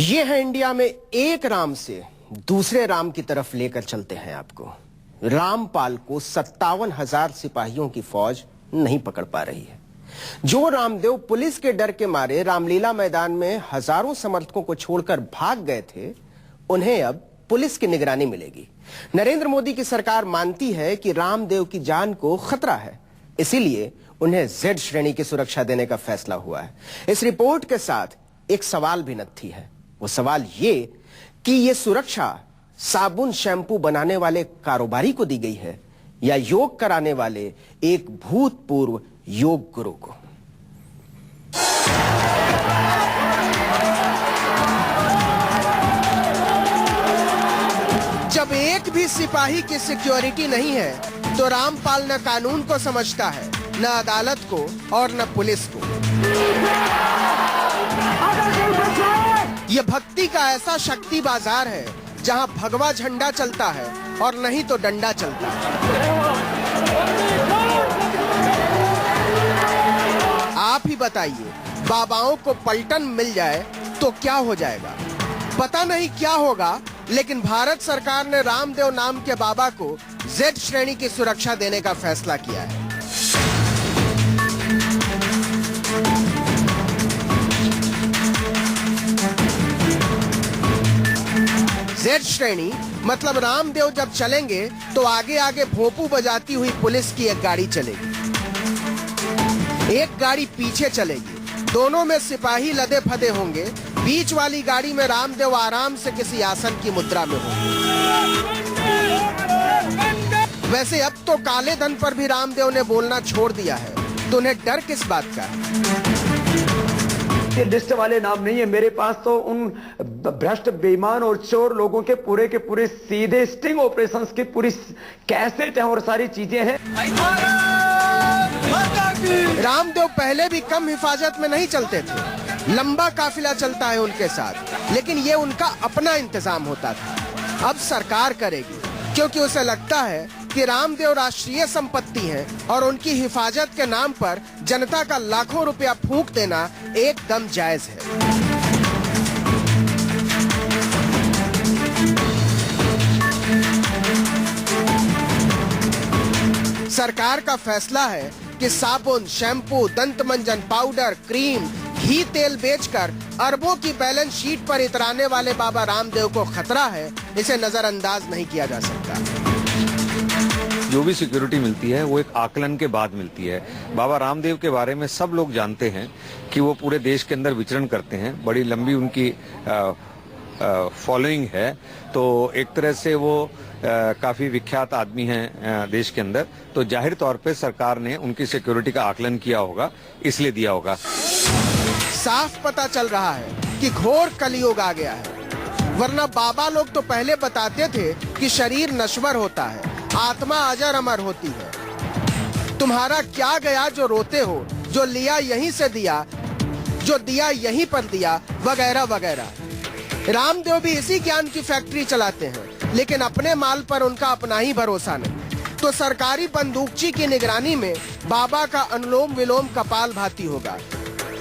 ये है इंडिया में एक राम से दूसरे राम की तरफ लेकर चलते हैं आपको। रामपाल को 57,000 सिपाहियों की फौज नहीं पकड़ पा रही है। जो रामदेव पुलिस के डर के मारे रामलीला मैदान में हजारों समर्थकों को छोड़कर भाग गए थे, उन्हें अब पुलिस की निगरानी मिलेगी। नरेंद्र मोदी की सरकार मानती है कि रामदेव की जान को खतरा है, इसीलिए उन्हें जेड श्रेणी की सुरक्षा देने का फैसला हुआ है। इस रिपोर्ट के साथ एक सवाल भी नत्थी है। वो सवाल ये कि ये सुरक्षा साबुन शैम्पू बनाने वाले कारोबारी को दी गई है या योग कराने वाले एक भूतपूर्व योग गुरु को। जब एक भी सिपाही की सिक्योरिटी नहीं है तो रामपाल न कानून को समझता है, न अदालत को और न पुलिस को। यह भक्ति का ऐसा शक्ति बाजार है जहां भगवा झंडा चलता है और नहीं तो डंडा चलता है। आप ही बताइए, बाबाओं को पलटन मिल जाए तो क्या हो जाएगा? पता नहीं क्या होगा, लेकिन भारत सरकार ने रामदेव नाम के बाबा को जेड श्रेणी की सुरक्षा देने का फैसला किया है। जेड श्रेणी मतलब रामदेव जब चलेंगे तो आगे आगे भोंपू बजाती हुई पुलिस की एक गाड़ी चलेगी, एक गाड़ी पीछे चलेगी। दोनों में सिपाही लदे फदे होंगे। बीच वाली गाड़ी में रामदेव आराम से किसी आसन की मुद्रा में होंगे। वैसे अब तो काले धन पर भी रामदेव ने बोलना छोड़ दिया है, तो उन्हें डर किस बात का है? ये लिस्ट वाले नाम नहीं है मेरे पास, तो उन भ्रष्ट बेईमान और चोर लोगों के पूरे सीधे स्टिंग ऑपरेशंस की पूरी कैसेट है और सारी चीजें हैं। रामदेव पहले भी कम हिफाजत में नहीं चलते थे, लंबा काफिला चलता है उनके साथ, लेकिन ये उनका अपना इंतजाम होता था। अब सरकार करेगी, क्योंकि उसे लगता है कि रामदेव राष्ट्रीय संपत्ति है और उनकी हिफाजत के नाम पर जनता का लाखों रुपया फूंक देना एकदम जायज है। सरकार का फैसला है कि साबुन, शैम्पू, दंतमंजन, पाउडर, क्रीम, घी, तेल बेचकर अरबों की बैलेंस शीट पर इतराने वाले बाबा रामदेव को खतरा है, इसे नजरअंदाज नहीं किया जा सकता। जो भी सिक्योरिटी मिलती है वो एक आकलन के बाद मिलती है। बाबा रामदेव के बारे में सब लोग जानते हैं कि वो पूरे देश के अंदर विचरण करते हैं, बड़ी लंबी उनकी फॉलोइंग है, तो एक तरह से वो काफी विख्यात आदमी हैं देश के अंदर। तो जाहिर तौर पे सरकार ने उनकी सिक्योरिटी का आकलन किया होगा, इसलिए दिया होगा। साफ पता चल रहा है कि घोर कलयुग आ गया है, वरना बाबा लोग तो पहले बताते थे कि शरीर नश्वर होता है, आत्मा अजर अमर होती है। तुम्हारा क्या गया जो रोते हो, जो लिया यहीं से दिया, जो दिया यहीं पर दिया, वगैरह वगैरह। रामदेव भी इसी ज्ञान की फैक्ट्री चलाते हैं, लेकिन अपने माल पर उनका अपना ही भरोसा नहीं। तो सरकारी बंदूकची की निगरानी में बाबा का अनुलोम विलोम कपाल भाती होगा।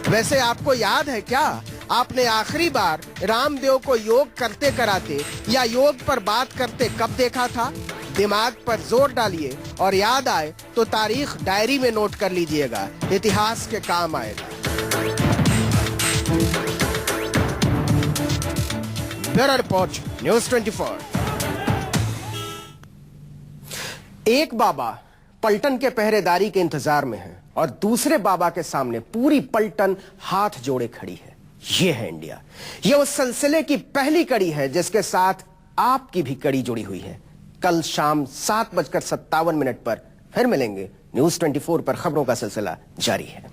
वैसे आपको याद है क्या, आपने आखिरी बार रामदेव को योग करते कराते या योग पर बात करते कब देखा था? दिमाग पर जोर डालिए और याद आए तो तारीख डायरी में नोट कर लीजिएगा, इतिहास के काम आएगा। Bureau report, news 24। एक बाबा पलटन के पहरेदारी के इंतजार में है और दूसरे बाबा के सामने पूरी पलटन हाथ जोड़े खड़ी है। ये है इंडिया। ये उस सिलसिले की पहली कड़ी है जिसके साथ आपकी भी कड़ी जुड़ी हुई है। कल शाम 7:57 पर फिर मिलेंगे। न्यूज़ 24 पर खबरों का सिलसिला जारी है।